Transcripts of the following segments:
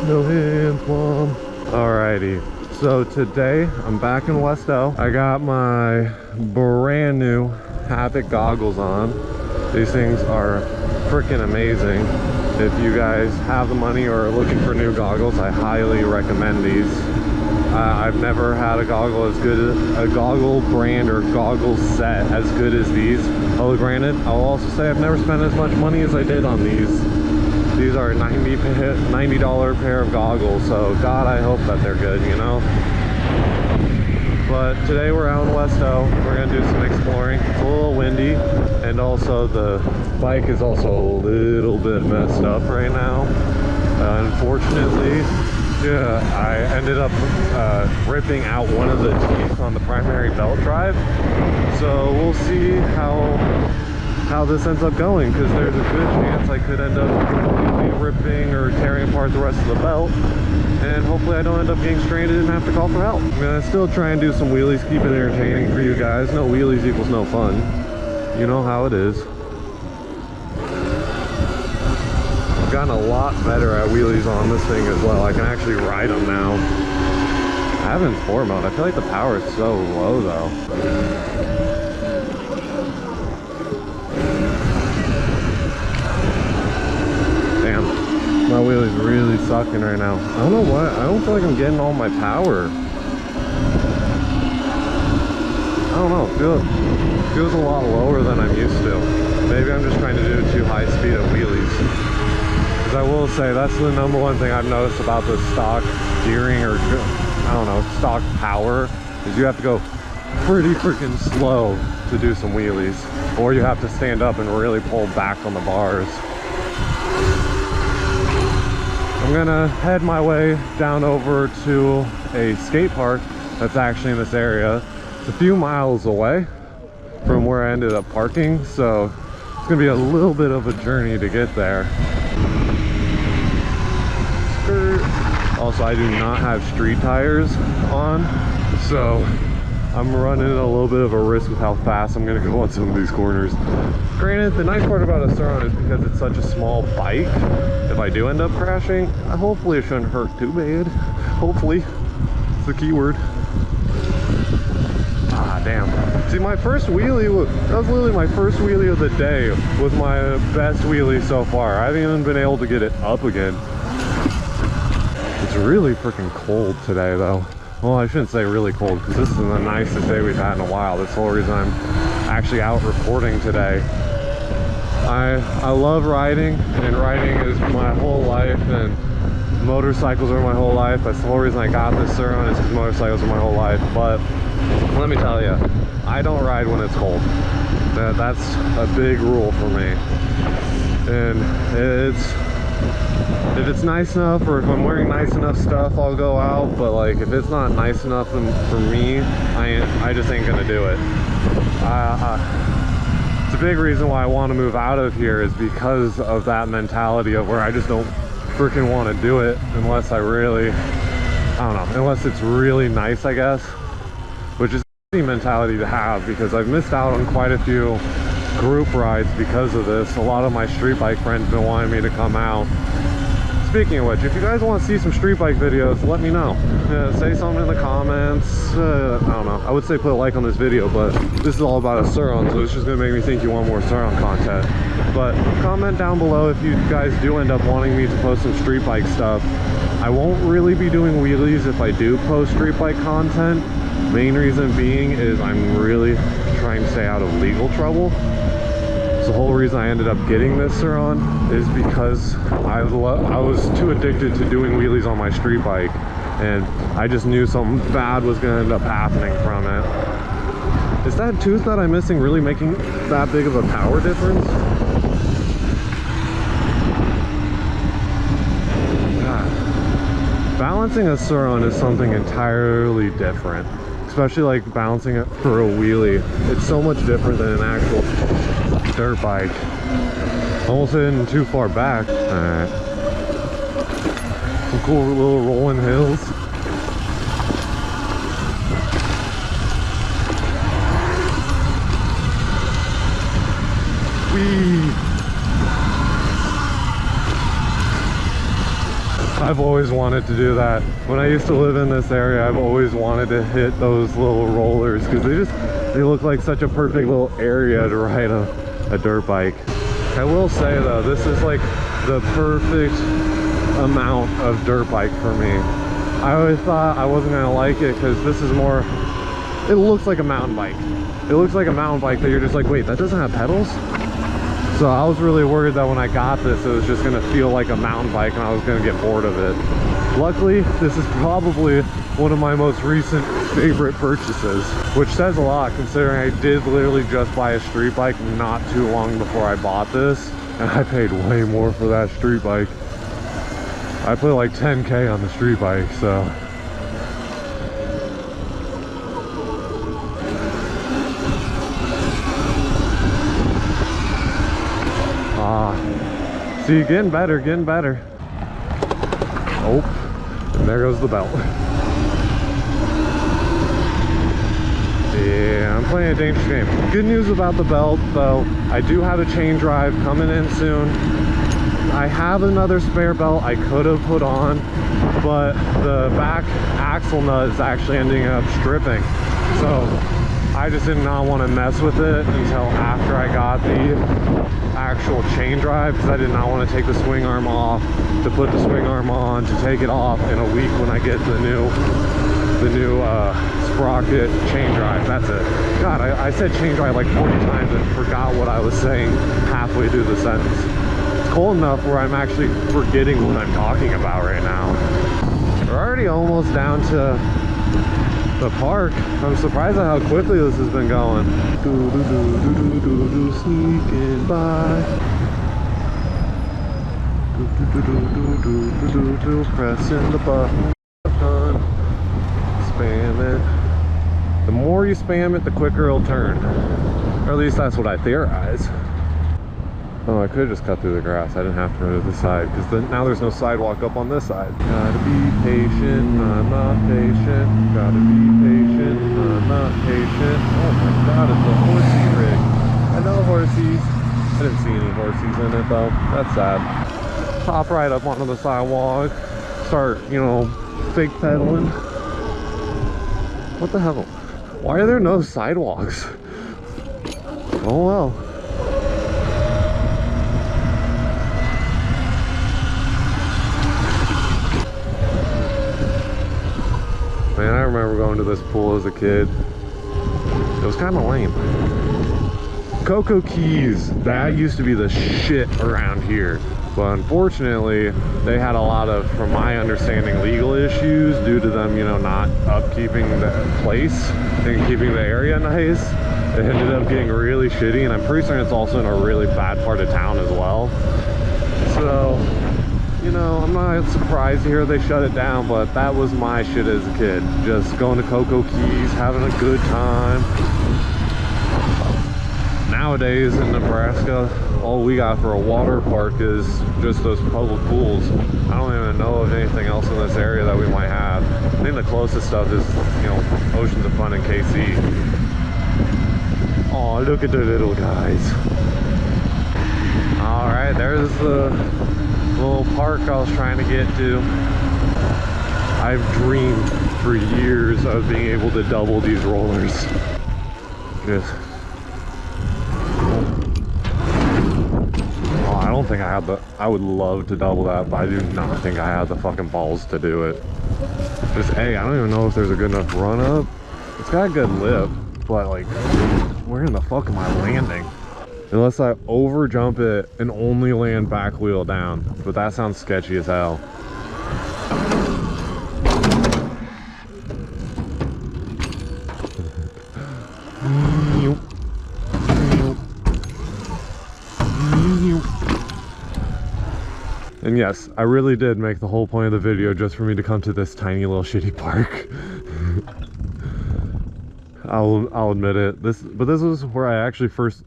No hands, Mom. Alrighty, so today I'm back in West O. I got my brand new Havoc goggles on. These things are freaking amazing. If you guys have the money or are looking for new goggles, I highly recommend these. I've never had a goggle as good, a goggle brand or goggle set as good as these. Although granted, I'll also say I've never spent as much money as I did on these. These are a $90 pair of goggles, so God, I hope that they're good, you know? But today we're out in West O. We're gonna do some exploring. It's a little windy, and also the bike is also a little bit messed up right now. Unfortunately, yeah, I ended up ripping out one of the teeth on the primary belt drive. So we'll see how this ends up going, because there's a good chance I could end up completely ripping or tearing apart the rest of the belt, and hopefully I don't end up getting stranded and have to call for help. I'm gonna still try and do some wheelies, keep it entertaining for you guys. No wheelies equals no fun. You know how it is. I've gotten a lot better at wheelies on this thing as well. I can actually ride them now. I have it in sport mode. I feel like the power is so low though. My wheel is really sucking right now. I don't know why. I don't feel like I'm getting all my power. I don't know. It feels a lot lower than I'm used to. Maybe I'm just trying to do too high speed of wheelies. Because I will say that's the number one thing I've noticed about the stock gearing, or I don't know, stock power, is you have to go pretty freaking slow to do some wheelies. Or you have to stand up and really pull back on the bars. I'm gonna head my way down over to a skate park that's actually in this area. It's a few miles away from where I ended up parking, so it's gonna be a little bit of a journey to get there. Also, I do not have street tires on, so I'm running a little bit of a risk with how fast I'm gonna go on some of these corners. Granted, the nice part about a Suron is because it's such a small bike, if I do end up crashing, hopefully it shouldn't hurt too bad. Hopefully. It's the key word. Ah, damn. See, my first wheelie, that was literally my first wheelie of the day, was my best wheelie so far. I haven't even been able to get it up again. It's really freaking cold today though. Well, I shouldn't say really cold, because this is the nicest day we've had in a while. That's the whole reason I'm actually out recording today. I love riding, and riding is my whole life, and motorcycles are my whole life. That's the whole reason I got this Suron, is because motorcycles are my whole life. But let me tell you, I don't ride when it's cold. That's a big rule for me. And if it's nice enough, or if I'm wearing nice enough stuff, I'll go out. But like, if it's not nice enough for me, I just ain't gonna do it. It's a big reason why I want to move out of here, is because of that mentality of where I just don't freaking want to do it unless I really, I don't know, unless it's really nice, I guess. Which is a mentality to have, because I've missed out on quite a few group rides because of this. A lot of my street bike friends have been wanting me to come out. Speaking of which, if you guys want to see some street bike videos, let me know. Say something in the comments. I don't know. I would say put a like on this video, but this is all about a Suron, so it's just going to make me think you want more Suron content. But comment down below if you guys do end up wanting me to post some street bike stuff. I won't really be doing wheelies if I do post street bike content. Main reason being is I'm really trying to stay out of legal trouble. The whole reason I ended up getting this Suron is because I was too addicted to doing wheelies on my street bike, and I just knew something bad was going to end up happening from it. Is that tooth that I'm missing really making that big of a power difference? God. Balancing a Suron is something entirely different, especially like balancing it for a wheelie. It's so much different than an actual dirt bike. Almost hitting too far back. Alright. Some cool little rolling hills. Whee! I've always wanted to do that. When I used to live in this area, I've always wanted to hit those little rollers because they look like such a perfect little area to ride a dirt bike. I will say though, this is like the perfect amount of dirt bike for me. I always thought I wasn't gonna like it because this is more, it looks like a mountain bike. It looks like a mountain bike that you're just like, wait, that doesn't have pedals? So I was really worried that when I got this, it was just gonna feel like a mountain bike and I was gonna get bored of it. Luckily, this is probably one of my most recent favorite purchases, which says a lot considering I did literally just buy a street bike not too long before I bought this, and I paid way more for that street bike. I put like 10K on the street bike, so. See, getting better, getting better. Oh, and there goes the belt. Yeah, I'm playing a dangerous game. Good news about the belt, though, I do have a chain drive coming in soon. I have another spare belt I could have put on, but the back axle nut is actually ending up stripping. So I just did not want to mess with it until after I got the actual chain drive, because I did not want to take the swing arm off, to put the swing arm on, to take it off in a week when I get the new sprocket chain drive. That's it. God, I said chain drive like 40 times and forgot what I was saying halfway through the sentence. It's cold enough where I'm actually forgetting what I'm talking about right now. We're already almost down to the park. I'm surprised at how quickly this has been going. Sneaking by. Pressing the button. Spam it. The more you spam it, the quicker it'll turn. Or at least that's what I theorize. Oh, I could have just cut through the grass. I didn't have to go to the side because now there's no sidewalk up on this side. Gotta be patient, I'm not patient. Gotta be patient, I'm not patient. Oh my god, it's a horsey rig. I know horsies. I didn't see any horsies in it though. That's sad. Hop right up onto the sidewalk. Start, you know, fake pedaling. What the hell? Why are there no sidewalks? Oh well. Man, I remember going to this pool as a kid. It was kind of lame. Cocoa Keys, that used to be the shit around here. But unfortunately, they had a lot of, from my understanding, legal issues due to them, you know, not upkeeping the place and keeping the area nice. It ended up getting really shitty, and I'm pretty certain it's also in a really bad part of town as well. So, you know, I'm not surprised to hear they shut it down, but that was my shit as a kid. Just going to Cocoa Keys, having a good time. Nowadays in Nebraska, all we got for a water park is just those public pools. I don't even know of anything else in this area that we might have. I think the closest stuff is, you know, Oceans of Fun in KC. Oh, look at the little guys. All right, there's the little park I was trying to get to. I've dreamed for years of being able to double these rollers. Just, oh, I don't think I have the, I would love to double that, but I do not think I have the fucking balls to do it. Just, hey, I don't even know if there's a good enough run up. It's got a good lip, but like, where in the fuck am I landing? Unless I over jump it and only land back wheel down, but that sounds sketchy as hell. And yes, I really did make the whole point of the video just for me to come to this tiny little shitty park. I'll admit it. But this was where I actually first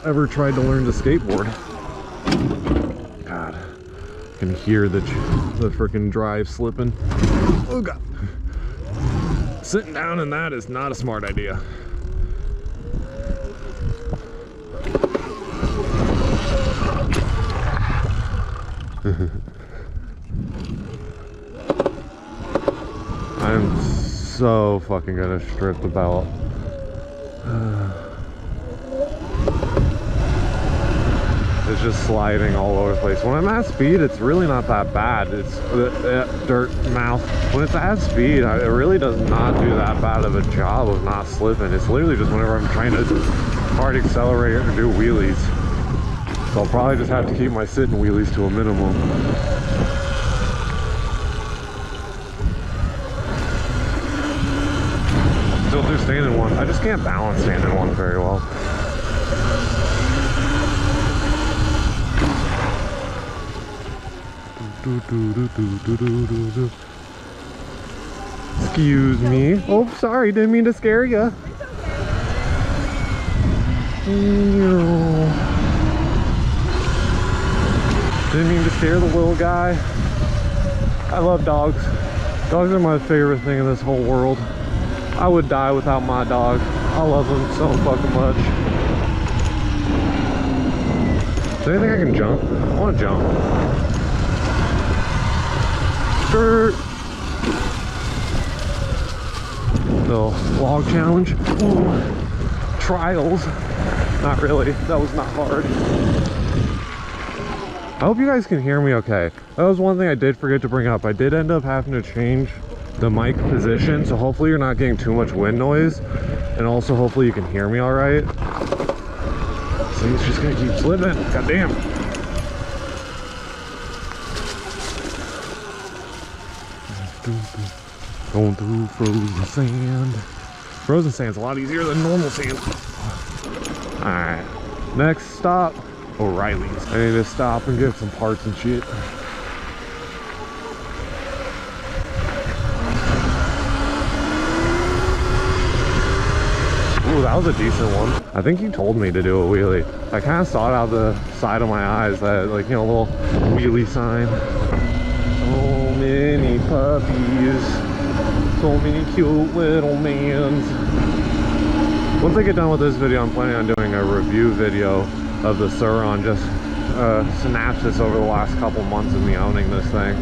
ever tried to learn to skateboard. God, I can hear the freaking drive slipping. Oh god. Sitting down in that is not a smart idea. so fucking gonna strip the belt. It's just sliding all over the place. When I'm at speed, it's really not that bad. It's dirt mouth. When it's at speed, it really does not do that bad of a job of not slipping. It's literally just whenever I'm trying to hard accelerate or do wheelies. So I'll probably just have to keep my sitting wheelies to a minimum. Still do standing one. I just can't balance standing one very well. Excuse me. Oh, sorry, didn't mean to scare you. Didn't mean to scare the little guy. I love dogs. Dogs are my favorite thing in this whole world. I would die without my dog. I love them so fucking much. Is there anything I can jump? I want to jump. The log challenge. Ooh. Trials. Not really. That was not hard. I hope you guys can hear me okay. That was one thing I did forget to bring up. I did end up having to change the mic position, so hopefully you're not getting too much wind noise, and also hopefully you can hear me all right. So he's just gonna keep slipping. God damn. Going through frozen sand. Frozen sand's a lot easier than normal sand. Alright, next stop, O'Reilly's. I need to stop and get some parts and shit. Ooh, that was a decent one. I think you told me to do a wheelie. I kind of saw it out the side of my eyes, that, like, you know, little wheelie sign. So many puppies. So many cute little mans. Once I get done with this video, I'm planning on doing a review video of the Sur-Ron, just synopsis over the last couple months of me owning this thing.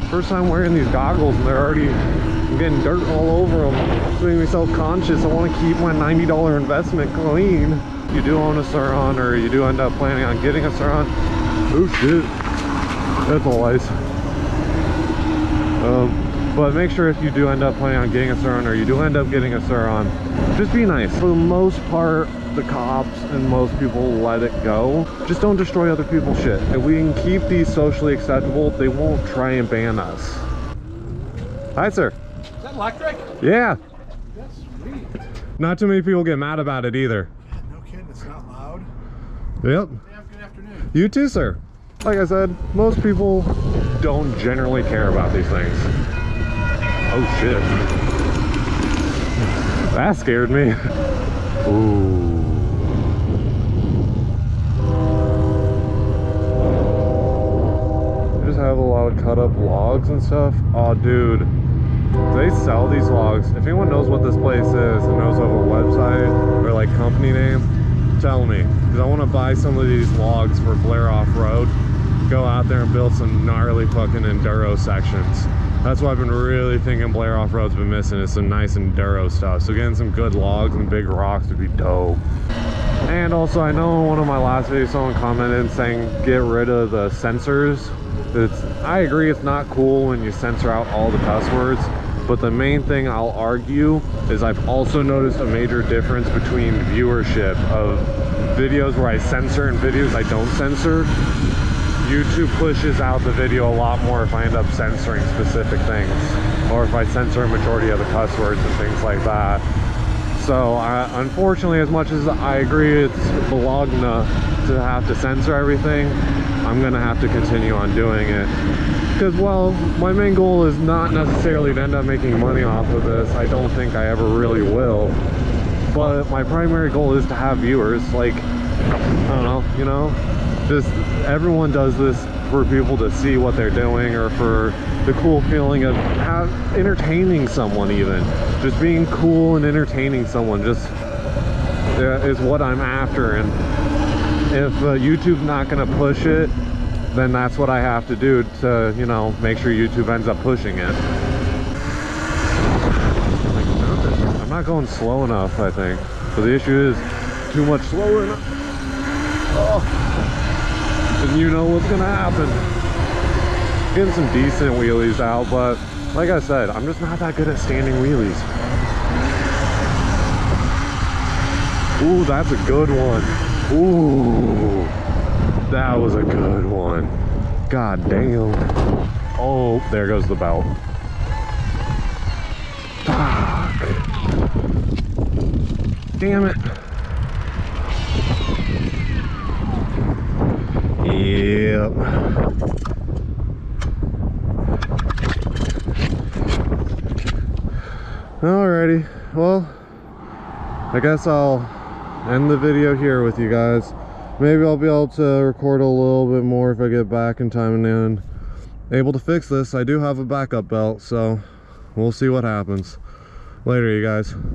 First time wearing these goggles and they're already getting dirt all over them. It's making me self-conscious. I want to keep my $90 investment clean. You do own a Sur-Ron, or you do end up planning on getting a Sur-Ron. Oh shit, that's all ice. But make sure if you do end up planning on getting a Sur-Ron, or you do end up getting a Sur-Ron, just be nice. For the most part, the cops and most people let it go. Just don't destroy other people's shit. If we can keep these socially acceptable, they won't try and ban us. Hi, sir. Is that electric? Yeah. That's sweet. Not too many people get mad about it either. No kidding, it's not loud. Yep. Good afternoon. You too, sir. Like I said, most people don't generally care about these things. Oh shit. That scared me. Ooh. They just have a lot of cut up logs and stuff. Oh dude. They sell these logs. If anyone knows what this place is and knows of a website or like company name, tell me. Because I want to buy some of these logs for Blair Off-Road. Go out there and build some gnarly fucking enduro sections. That's what I've been really thinking Blair Off-Road's been missing, is some nice enduro stuff. So getting some good logs and big rocks would be dope. And also, I know in one of my last videos someone commented saying get rid of the censors. I agree, it's not cool when you censor out all the cuss words, but the main thing I'll argue is I've also noticed a major difference between viewership of videos where I censor and videos I don't censor. YouTube pushes out the video a lot more if I end up censoring specific things, or if I censor a majority of the cuss words and things like that. So unfortunately, as much as I agree it's belogna to have to censor everything, I'm gonna have to continue on doing it. Because, well, my main goal is not necessarily to end up making money off of this. I don't think I ever really will. But my primary goal is to have viewers. Like, I don't know, you know? Just everyone does this for people to see what they're doing, or for the cool feeling of entertaining someone. Even just being cool and entertaining someone just is what I'm after. And if YouTube's not gonna push it, then that's what I have to do to, you know, make sure YouTube ends up pushing it. I'm not going slow enough, I think. But the issue is too much slower enough. Oh. And you know what's gonna happen. Getting some decent wheelies out, but like I said, I'm just not that good at standing wheelies. Ooh, that's a good one. Ooh, that was a good one. God damn. Oh, there goes the belt. Fuck. Damn it. Yep. Alrighty, well, I guess I'll end the video here with you guys. Maybe I'll be able to record a little bit more if I get back in time and then able to fix this. I do have a backup belt, so we'll see what happens. Later, you guys.